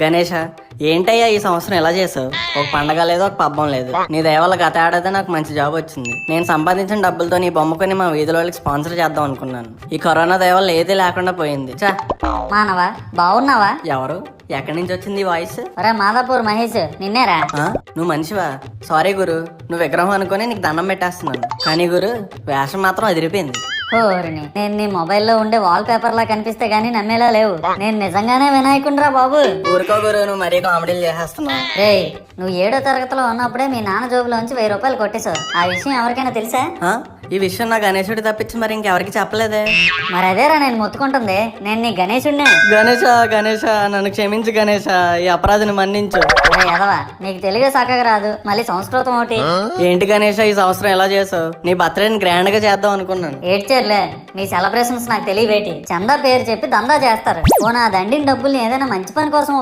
గణేష, ఏంటయ్యా ఈ సంవత్సరం ఎలా చేసావు? ఒక పండగ లేదు, ఒక పబ్బం లేదు. నీ దయ వల్ల గత ఏడాది నాకు మంచి జాబ్ వచ్చింది. నేను సంపాదించిన డబ్బులతో నీ బొమ్మ కొని మా వీధి వాళ్ళకి స్పాన్సర్ చేద్దాం అనుకున్నాను. ఈ కరోనా దయ వల్ల ఏది లేకుండా పోయింది. చా మానవా, బాగున్నావా? ఎవరు? ఎక్కడి నుంచి వచ్చింది ఈ వాయిస్? ఒరే మాదాపూర్ మహేష్, నిన్నేరా? నువ్వు మనిషివా? సారీ గురు, నువ్వు విగ్రహం అనుకుని నీకు దండం పెట్టేస్తున్నాను. కానీ గురు, వేషం మాత్రం అదిరిపోయింది. ఓరిని, నేను నీ మొబైల్లో ఉండే వాల్ పేపర్ లా కనిపిస్తే గానీ నమ్మేలా లేవు. నేను నిజంగానే వినాయకుండ్రా బాబు. ఊరుకో గురు, నువ్వు మరీ కామెడీలు చేసేస్తున్నావు. రేయ్, నువ్వు 7వ తరగతిలో ఉన్నప్పుడే మీ నాన్న జోబులోంచి 1000 రూపాయలు కొట్టేశావు. ఆ విషయం ఎవరికైనా తెలుసా? ఈ విషయం నా గణేశుడి తప్పించి మరి ఇంకెవరికి చెప్పలేదే. మరి అదేరా నేను మొత్తుకుంటుంది. నేను నీ గణేశుడినే. గణేష గణేష, నన్ను క్షమించు గణేష, ఈ అపరాధిని మన్నించు. ఎదవా, నీకు తెలుగే చక్కగా రాదు, మళ్ళీ సంస్కృతం ఒకటి. ఏంటి గణేష, ఈ సంవత్సరం ఎలా చేసావు? నీ బర్త్డేని గ్రాండ్ గా చేద్దాం అనుకున్నాను. ఏడ్చేర్లే, మీ సెలబ్రేషన్స్ నాకు తెలియబేటి. చందా పేరు చెప్పి దందా చేస్తారు. ఓ నా దండిన డబ్బుల్ని ఏదైనా మంచి పని కోసం